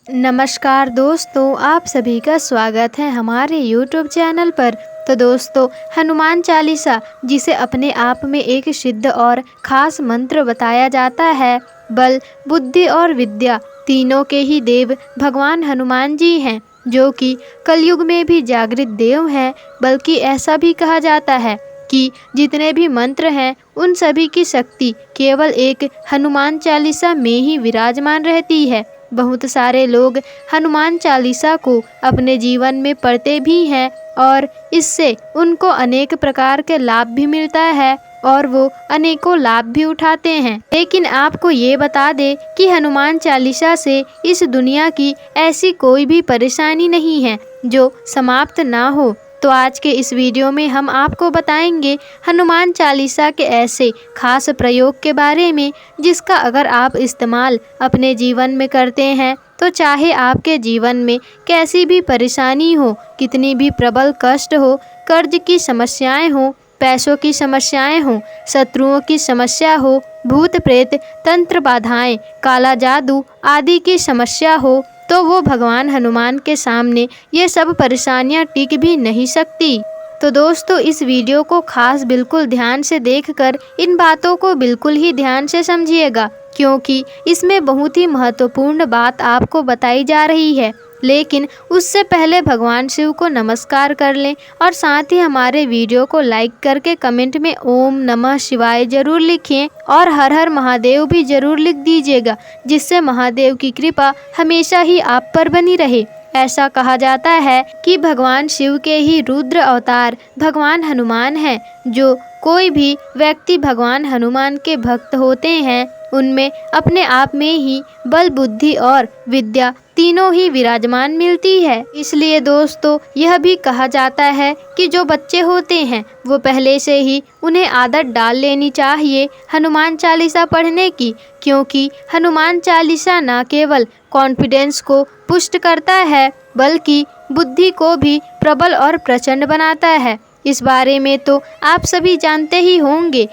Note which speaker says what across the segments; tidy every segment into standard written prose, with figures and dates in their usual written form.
Speaker 1: नमस्कार दोस्तों, आप सभी का स्वागत है हमारे YouTube चैनल पर। तो दोस्तों, हनुमान चालीसा जिसे अपने आप में एक सिद्ध और ख़ास मंत्र बताया जाता है, बल, बुद्धि और विद्या तीनों के ही देव भगवान हनुमान जी हैं, जो कि कलयुग में भी जागृत देव हैं। बल्कि ऐसा भी कहा जाता है कि जितने भी मंत्र हैं उन सभी की शक्ति केवल एक हनुमान चालीसा में ही विराजमान रहती है। बहुत सारे लोग हनुमान चालीसा को अपने जीवन में पढ़ते भी हैं और इससे उनको अनेक प्रकार के लाभ भी मिलता है और वो अनेकों लाभ भी उठाते हैं। लेकिन आपको ये बता दें कि हनुमान चालीसा से इस दुनिया की ऐसी कोई भी परेशानी नहीं है जो समाप्त ना हो। तो आज के इस वीडियो में हम आपको बताएंगे हनुमान चालीसा के ऐसे खास प्रयोग के बारे में जिसका अगर आप इस्तेमाल अपने जीवन में करते हैं तो चाहे आपके जीवन में कैसी भी परेशानी हो, कितनी भी प्रबल कष्ट हो, कर्ज की समस्याएं हो, पैसों की समस्याएं हो, शत्रुओं की समस्या हो, भूत प्रेत, तंत्र बाधाएं, काला जादू आदि की समस्या हो, तो वो भगवान हनुमान के सामने ये सब परेशानियां टिक भी नहीं सकती। तो दोस्तों, इस वीडियो को खास बिल्कुल ध्यान से देखकर इन बातों को बिल्कुल ही ध्यान से समझिएगा, क्योंकि इसमें बहुत ही महत्वपूर्ण बात आपको बताई जा रही है। लेकिन उससे पहले भगवान शिव को नमस्कार कर लें और साथ ही हमारे वीडियो को लाइक करके कमेंट में ओम नमः शिवाय जरूर लिखें और हर हर महादेव भी जरूर लिख दीजिएगा, जिससे महादेव की कृपा हमेशा ही आप पर बनी रहे। ऐसा कहा जाता है कि भगवान शिव के ही रुद्र अवतार भगवान हनुमान हैं। जो कोई भी व्यक्ति भगवान हनुमान के भक्त होते हैं उनमें अपने आप में ही बल, बुद्धि और विद्या तीनों ही विराजमान मिलती है। इसलिए दोस्तों, यह भी कहा जाता है कि जो बच्चे होते हैं वो पहले से ही उन्हें आदत डाल लेनी चाहिए हनुमान चालीसा पढ़ने की, क्योंकि हनुमान चालीसा न केवल कॉन्फिडेंस को पुष्ट करता है बल्कि बुद्धि को भी प्रबल और प्रचंड बनाता है। इस बारे में तो आप सभी जानते ही होंगे।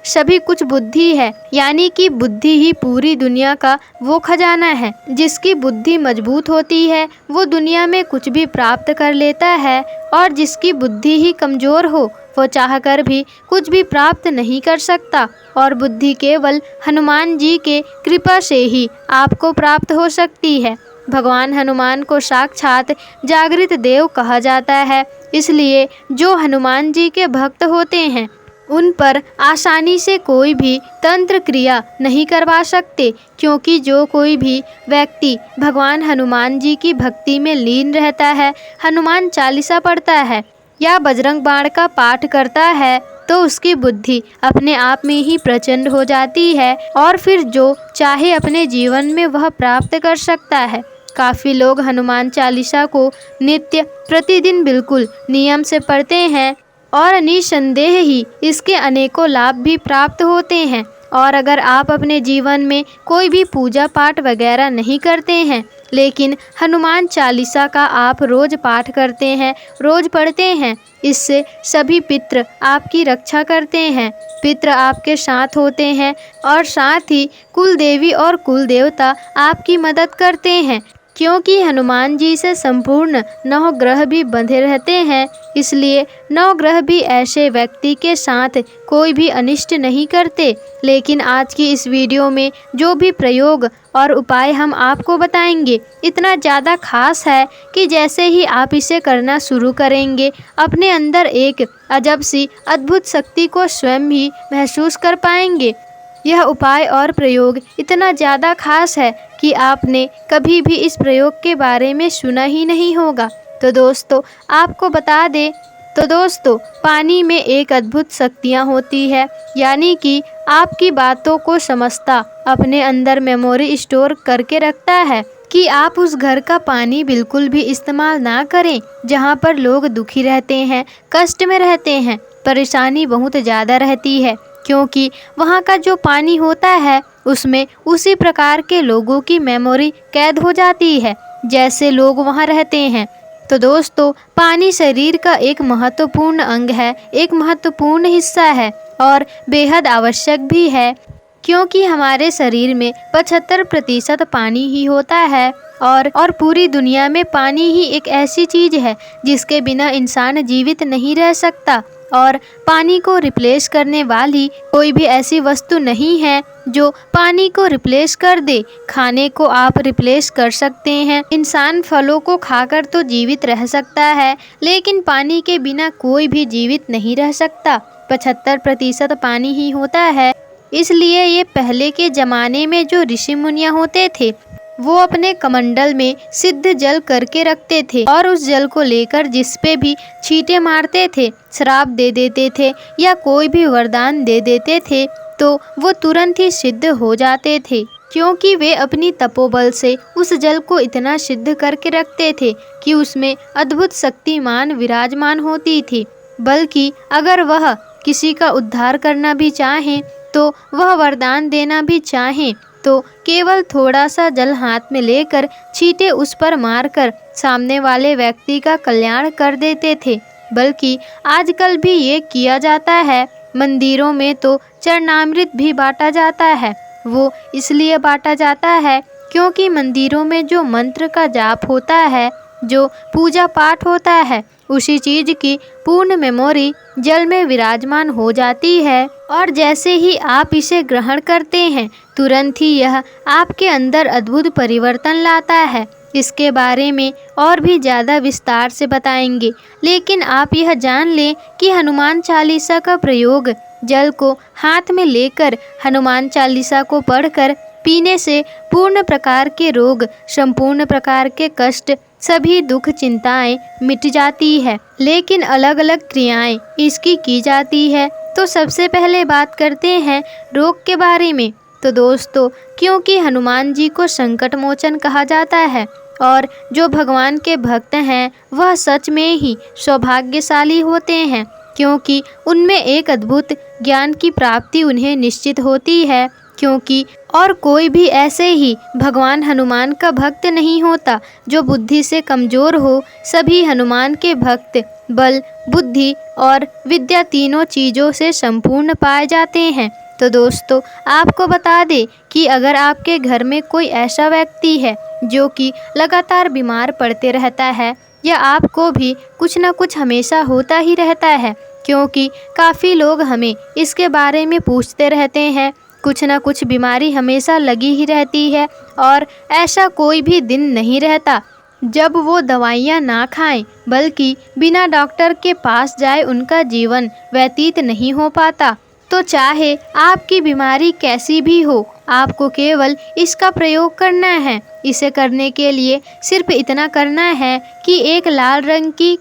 Speaker 1: सभी कुछ बुद्धि है, यानी कि बुद्धि ही पूरी दुनिया का वो खजाना है। जिसकी बुद्धि मजबूत होती है वो दुनिया में कुछ भी प्राप्त कर लेता है, और जिसकी बुद्धि ही कमज़ोर हो वो चाहकर भी कुछ भी प्राप्त नहीं कर सकता। और बुद्धि केवल हनुमान जी के कृपा से ही आपको प्राप्त हो सकती है। भगवान हनुमान को साक्षात जागृत देव कहा जाता है, इसलिए जो हनुमान जी के भक्त होते हैं उन पर आसानी से कोई भी तंत्र क्रिया नहीं करवा सकते, क्योंकि जो कोई भी व्यक्ति भगवान हनुमान जी की भक्ति में लीन रहता है, हनुमान चालीसा पढ़ता है या बजरंग बाण का पाठ करता है, तो उसकी बुद्धि अपने आप में ही प्रचंड हो जाती है और फिर जो चाहे अपने जीवन में वह प्राप्त कर सकता है। काफ़ी लोग हनुमान चालीसा को नित्य प्रतिदिन बिल्कुल नियम से पढ़ते हैं और निसंदेह ही इसके अनेकों लाभ भी प्राप्त होते हैं। और अगर आप अपने जीवन में कोई भी पूजा पाठ वगैरह नहीं करते हैं, लेकिन हनुमान चालीसा का आप रोज़ पाठ करते हैं, रोज़ पढ़ते हैं, इससे सभी पितृ आपकी रक्षा करते हैं, पितृ आपके साथ होते हैं और साथ ही कुल देवी और कुल देवता आपकी मदद करते हैं, क्योंकि हनुमान जी से संपूर्ण 9 ग्रह भी बंधे रहते हैं। इसलिए 9 ग्रह भी ऐसे व्यक्ति के साथ कोई भी अनिष्ट नहीं करते। लेकिन आज की इस वीडियो में जो भी प्रयोग और उपाय हम आपको बताएंगे इतना ज़्यादा खास है कि जैसे ही आप इसे करना शुरू करेंगे अपने अंदर एक अजब सी अद्भुत शक्ति को स्वयं ही महसूस कर पाएंगे। यह उपाय और प्रयोग इतना ज़्यादा खास है कि आपने कभी भी इस प्रयोग के बारे में सुना ही नहीं होगा। तो दोस्तों, आपको बता दें तो दोस्तों, पानी में एक अद्भुत शक्तियाँ होती है, यानी कि आपकी बातों को समझता, अपने अंदर मेमोरी स्टोर करके रखता है कि आप उस घर का पानी बिल्कुल भी इस्तेमाल ना करें जहाँ पर लोग दुखी रहते हैं, कष्ट में रहते हैं, परेशानी बहुत ज़्यादा रहती है, क्योंकि वहाँ का जो पानी होता है उसमें उसी प्रकार के लोगों की मेमोरी कैद हो जाती है जैसे लोग वहाँ रहते हैं। तो दोस्तों, पानी शरीर का एक महत्वपूर्ण अंग है, एक महत्वपूर्ण हिस्सा है और बेहद आवश्यक भी है, क्योंकि हमारे शरीर में 75% पानी ही होता है और पूरी दुनिया में पानी ही एक ऐसी चीज है जिसके बिना इंसान जीवित नहीं रह सकता। और पानी को रिप्लेस करने वाली कोई भी ऐसी वस्तु नहीं है जो पानी को रिप्लेस कर दे। खाने को आप रिप्लेस कर सकते हैं, इंसान फलों को खाकर तो जीवित रह सकता है, लेकिन पानी के बिना कोई भी जीवित नहीं रह सकता। 75% पानी ही होता है। इसलिए ये पहले के ज़माने में जो ऋषि मुनियाँ होते थे वो अपने कमंडल में सिद्ध जल करके रखते थे और उस जल को लेकर जिस पे भी छींटे मारते थे, श्राप दे देते थे या कोई भी वरदान दे देते थे तो वो तुरंत ही सिद्ध हो जाते थे, क्योंकि वे अपनी तपोबल से उस जल को इतना सिद्ध करके रखते थे कि उसमें अद्भुत शक्तिमान विराजमान होती थी। बल्कि अगर वह किसी का उद्धार करना भी चाहें तो वह वरदान देना भी चाहें तो केवल थोड़ा सा जल हाथ में लेकर छींटे उस पर मारकर सामने वाले व्यक्ति का कल्याण कर देते थे। बल्कि आजकल भी ये किया जाता है। मंदिरों में तो चरणामृत भी बांटा जाता है। वो इसलिए बांटा जाता है क्योंकि मंदिरों में जो मंत्र का जाप होता है, जो पूजा पाठ होता है, उसी चीज की पूर्ण मेमोरी जल में विराजमान हो जाती है और जैसे ही आप इसे ग्रहण करते हैं तुरंत ही यह आपके अंदर अद्भुत परिवर्तन लाता है। इसके बारे में और भी ज़्यादा विस्तार से बताएंगे, लेकिन आप यह जान लें कि हनुमान चालीसा का प्रयोग जल को हाथ में लेकर हनुमान चालीसा को पढ़कर पीने से पूर्ण प्रकार के रोग, संपूर्ण प्रकार के कष्ट, सभी दुख चिंताएं मिट जाती है। लेकिन अलग अलग क्रियाएं इसकी की जाती है। तो सबसे पहले बात करते हैं रोग के बारे में। तो दोस्तों, क्योंकि हनुमान जी को संकट मोचन कहा जाता है और जो भगवान के भक्त हैं वह सच में ही सौभाग्यशाली होते हैं, क्योंकि उनमें एक अद्भुत ज्ञान की प्राप्ति उन्हें निश्चित होती है। क्योंकि और कोई भी ऐसे ही भगवान हनुमान का भक्त नहीं होता जो बुद्धि से कमज़ोर हो। सभी हनुमान के भक्त बल, बुद्धि और विद्या तीनों चीज़ों से संपूर्ण पाए जाते हैं। तो दोस्तों, आपको बता दें कि अगर आपके घर में कोई ऐसा व्यक्ति है जो कि लगातार बीमार पड़ते रहता है या आपको भी कुछ न कुछ हमेशा होता ही रहता है, क्योंकि काफ़ी लोग हमें इसके बारे में पूछते रहते हैं, कुछ न कुछ बीमारी हमेशा लगी ही रहती है और ऐसा कोई भी दिन नहीं रहता जब वो दवाइयाँ ना खाएं, बल्कि बिना डॉक्टर के पास जाए उनका जीवन व्यतीत नहीं हो पाता। तो चाहे आपकी बीमारी कैसी भी हो, आपको केवल इसका प्रयोग करना है। इसे करने के लिए सिर्फ इतना करना है कि एक लाल रंग की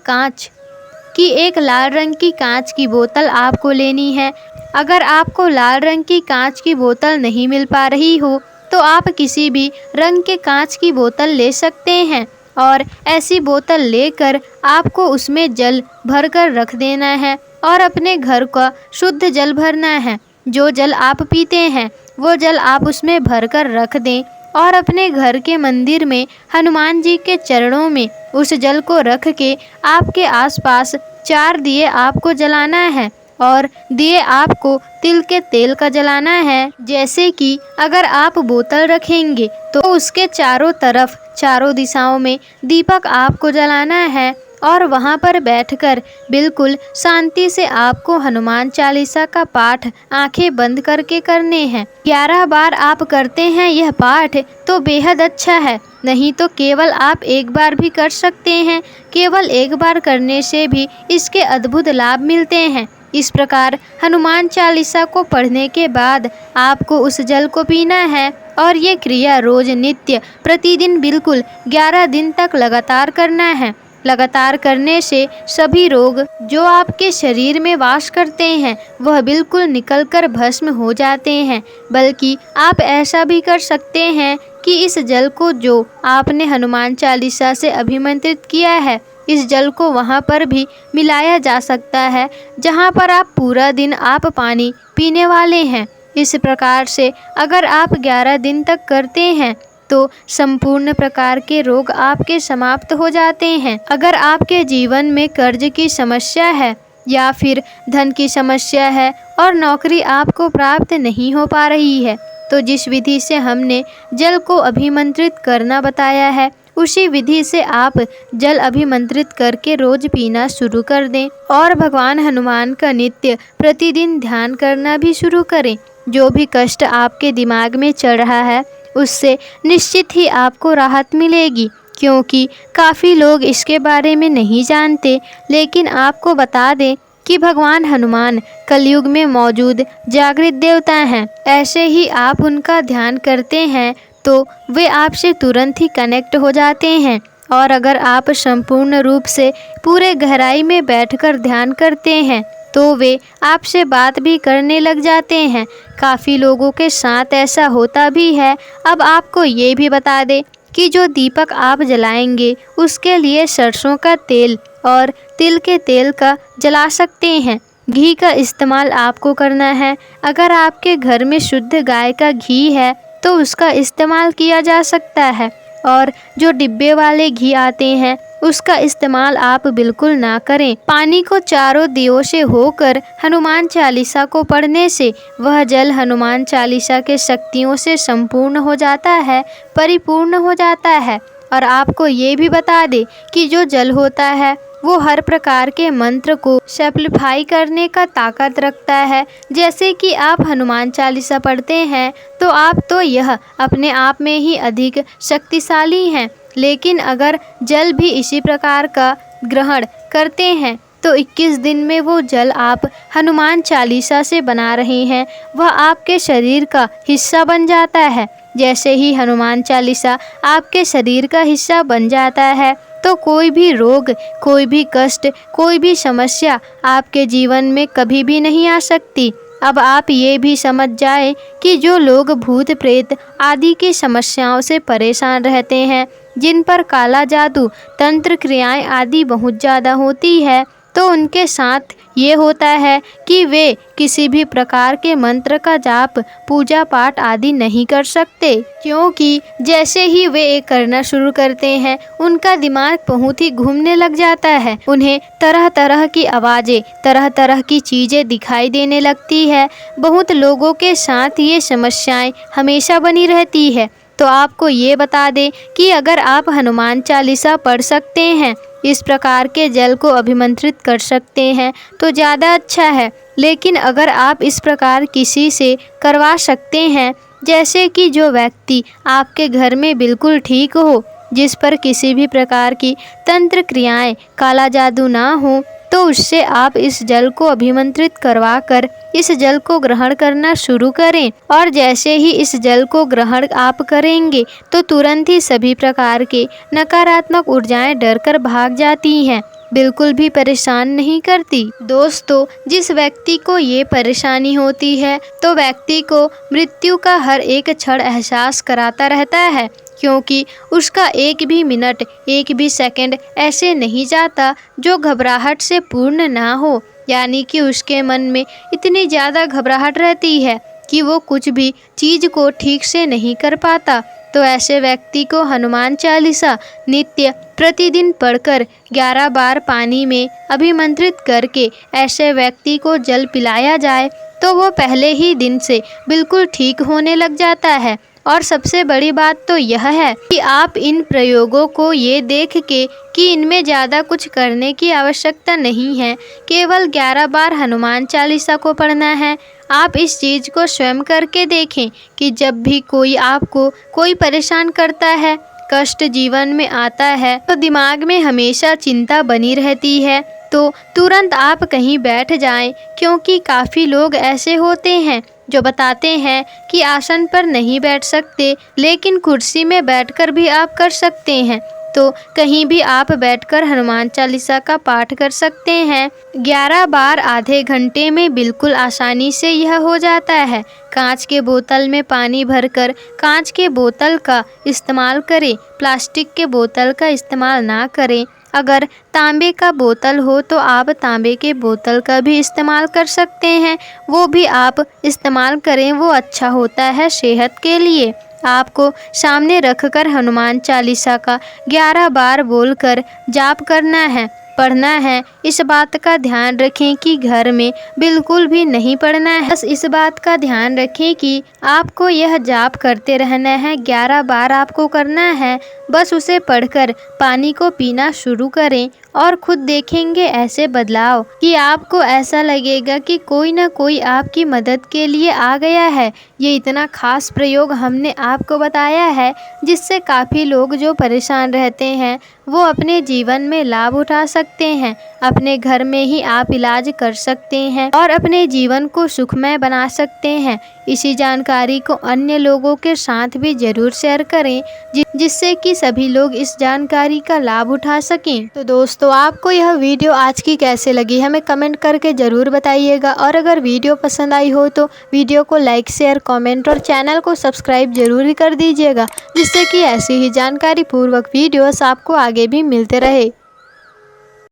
Speaker 1: कांच की बोतल आपको लेनी है। अगर आपको लाल रंग की कांच की बोतल नहीं मिल पा रही हो तो आप किसी भी रंग के कांच की बोतल ले सकते हैं और ऐसी बोतल लेकर आपको उसमें जल भरकर रख देना है और अपने घर का शुद्ध जल भरना है। जो जल आप पीते हैं वो जल आप उसमें भरकर रख दें और अपने घर के मंदिर में हनुमान जी के चरणों में उस जल को रख के आपके आसपास 4 दिए आपको जलाना है और दिए आपको तिल के तेल का जलाना है। जैसे कि अगर आप बोतल रखेंगे तो उसके चारों तरफ, चारों दिशाओं में दीपक आपको जलाना है और वहाँ पर बैठकर बिल्कुल शांति से आपको हनुमान चालीसा का पाठ आंखें बंद करके करने हैं। 11 बार आप करते हैं यह पाठ तो बेहद अच्छा है, नहीं तो केवल आप एक बार भी कर सकते हैं। केवल एक बार करने से भी इसके अद्भुत लाभ मिलते हैं। इस प्रकार हनुमान चालीसा को पढ़ने के बाद आपको उस जल को पीना है और ये क्रिया रोज नित्य प्रतिदिन बिल्कुल 11 दिन तक लगातार करना है। लगातार करने से सभी रोग जो आपके शरीर में वास करते हैं वह बिल्कुल निकलकर भस्म हो जाते हैं। बल्कि आप ऐसा भी कर सकते हैं कि इस जल को जो आपने हनुमान चालीसा से अभिमंत्रित किया है, इस जल को वहाँ पर भी मिलाया जा सकता है जहाँ पर आप पूरा दिन आप पानी पीने वाले हैं। इस प्रकार से अगर आप 11 दिन तक करते हैं तो संपूर्ण प्रकार के रोग आपके समाप्त हो जाते हैं। अगर आपके जीवन में कर्ज की समस्या है या फिर धन की समस्या है और नौकरी आपको प्राप्त नहीं हो पा रही है, तो जिस विधि से हमने जल को अभिमंत्रित करना बताया है, उसी विधि से आप जल अभिमंत्रित करके रोज पीना शुरू कर दें और भगवान हनुमान का नित्य प्रतिदिन ध्यान करना भी शुरू करें। जो भी कष्ट आपके दिमाग में चढ़ रहा है, उससे निश्चित ही आपको राहत मिलेगी, क्योंकि काफ़ी लोग इसके बारे में नहीं जानते। लेकिन आपको बता दें कि भगवान हनुमान कलयुग में मौजूद जागृत देवता हैं। ऐसे ही आप उनका ध्यान करते हैं तो वे आपसे तुरंत ही कनेक्ट हो जाते हैं। और अगर आप संपूर्ण रूप से पूरे गहराई में बैठकर ध्यान करते हैं तो वे आपसे बात भी करने लग जाते हैं। काफ़ी लोगों के साथ ऐसा होता भी है। अब आपको ये भी बता दें कि जो दीपक आप जलाएंगे उसके लिए सरसों का तेल और तिल के तेल का जला सकते हैं। घी का इस्तेमाल आपको करना है। अगर आपके घर में शुद्ध गाय का घी है तो उसका इस्तेमाल किया जा सकता है, और जो डिब्बे वाले घी आते हैं उसका इस्तेमाल आप बिल्कुल ना करें। पानी को चारों दियों से होकर हनुमान चालीसा को पढ़ने से वह जल हनुमान चालीसा के शक्तियों से संपूर्ण हो जाता है, परिपूर्ण हो जाता है। और आपको ये भी बता दें कि जो जल होता है वो हर प्रकार के मंत्र को सिंप्लीफाई करने का ताकत रखता है। जैसे कि आप हनुमान चालीसा पढ़ते हैं तो आप तो यह अपने आप में ही अधिक शक्तिशाली हैं, लेकिन अगर जल भी इसी प्रकार का ग्रहण करते हैं तो 21 दिन में वो जल आप हनुमान चालीसा से बना रहे हैं वह आपके शरीर का हिस्सा बन जाता है। जैसे ही हनुमान चालीसा आपके शरीर का हिस्सा बन जाता है तो कोई भी रोग, कोई भी कष्ट, कोई भी समस्या आपके जीवन में कभी भी नहीं आ सकती। अब आप ये भी समझ जाए कि जो लोग भूत प्रेत आदि की समस्याओं से परेशान रहते हैं, जिन पर काला जादू, तंत्र क्रियाएं आदि बहुत ज़्यादा होती है, तो उनके साथ ये होता है कि वे किसी भी प्रकार के मंत्र का जाप, पूजा पाठ आदि नहीं कर सकते, क्योंकि जैसे ही वे ये करना शुरू करते हैं उनका दिमाग बहुत ही घूमने लग जाता है। उन्हें तरह तरह की आवाज़ें, तरह तरह की चीज़ें दिखाई देने लगती है। बहुत लोगों के साथ ये समस्याएं हमेशा बनी रहती है। तो आपको ये बता दें कि अगर आप हनुमान चालीसा पढ़ सकते हैं, इस प्रकार के जल को अभिमंत्रित कर सकते हैं तो ज़्यादा अच्छा है। लेकिन अगर आप इस प्रकार किसी से करवा सकते हैं, जैसे कि जो व्यक्ति आपके घर में बिल्कुल ठीक हो, जिस पर किसी भी प्रकार की तंत्र क्रियाएं, काला जादू ना हो, तो उससे आप इस जल को अभिमंत्रित करवा कर इस जल को ग्रहण करना शुरू करें। और जैसे ही इस जल को ग्रहण आप करेंगे तो तुरंत ही सभी प्रकार के नकारात्मक ऊर्जाएं डरकर भाग जाती हैं, बिल्कुल भी परेशान नहीं करती। दोस्तों, जिस व्यक्ति को ये परेशानी होती है तो व्यक्ति को मृत्यु का हर एक क्षण एहसास कराता रहता है, क्योंकि उसका एक भी मिनट, एक भी सेकंड ऐसे नहीं जाता जो घबराहट से पूर्ण ना हो। यानी कि उसके मन में इतनी ज़्यादा घबराहट रहती है कि वो कुछ भी चीज़ को ठीक से नहीं कर पाता। तो ऐसे व्यक्ति को हनुमान चालीसा नित्य प्रतिदिन पढ़कर 11 बार पानी में अभिमंत्रित करके ऐसे व्यक्ति को जल पिलाया जाए तो वो पहले ही दिन से बिल्कुल ठीक होने लग जाता है। और सबसे बड़ी बात तो यह है कि आप इन प्रयोगों को ये देख के कि इनमें ज़्यादा कुछ करने की आवश्यकता नहीं है, केवल 11 बार हनुमान चालीसा को पढ़ना है। आप इस चीज़ को स्वयं करके देखें कि जब भी कोई आपको कोई परेशान करता है, कष्ट जीवन में आता है, तो दिमाग में हमेशा चिंता बनी रहती है, तो तुरंत आप कहीं बैठ जाएं, क्योंकि काफ़ी लोग ऐसे होते हैं जो बताते हैं कि आसन पर नहीं बैठ सकते, लेकिन कुर्सी में बैठकर भी आप कर सकते हैं। तो कहीं भी आप बैठकर हनुमान चालीसा का पाठ कर सकते हैं। 11 बार आधे घंटे में बिल्कुल आसानी से यह हो जाता है। कांच के बोतल में पानी भरकर कांच के बोतल का इस्तेमाल करें, प्लास्टिक के बोतल का इस्तेमाल ना करें। अगर तांबे का बोतल हो तो आप तांबे के बोतल का भी इस्तेमाल कर सकते हैं, वो भी आप इस्तेमाल करें, वो अच्छा होता है सेहत के लिए। आपको सामने रखकर हनुमान चालीसा का 11 बार बोलकर जाप करना है। पढ़ना है, इस बात का ध्यान रखें कि घर में बिल्कुल भी नहीं पढ़ना है। बस इस बात का ध्यान रखें कि आपको यह जाप करते रहना है, 11 बार आपको करना है। बस उसे पढ़कर पानी को पीना शुरू करें और खुद देखेंगे ऐसे बदलाव कि आपको ऐसा लगेगा कि कोई ना कोई आपकी मदद के लिए आ गया है। ये इतना खास प्रयोग हमने आपको बताया है जिससे काफ़ी लोग जो परेशान रहते हैं वो अपने जीवन में लाभ उठा सकते हैं। अपने घर में ही आप इलाज कर सकते हैं और अपने जीवन को सुखमय बना सकते हैं। इसी जानकारी को अन्य लोगों के साथ भी जरूर शेयर करें जिससे कि सभी लोग इस जानकारी का लाभ उठा सकें। तो दोस्तों, आपको यह वीडियो आज की कैसे लगी हमें कमेंट करके ज़रूर बताइएगा और अगर वीडियो पसंद आई हो तो वीडियो को लाइक, शेयर, कमेंट और चैनल को सब्सक्राइब जरूर ही कर दीजिएगा जिससे कि ऐसी ही जानकारी पूर्वक वीडियोस आपको आगे भी मिलते रहे।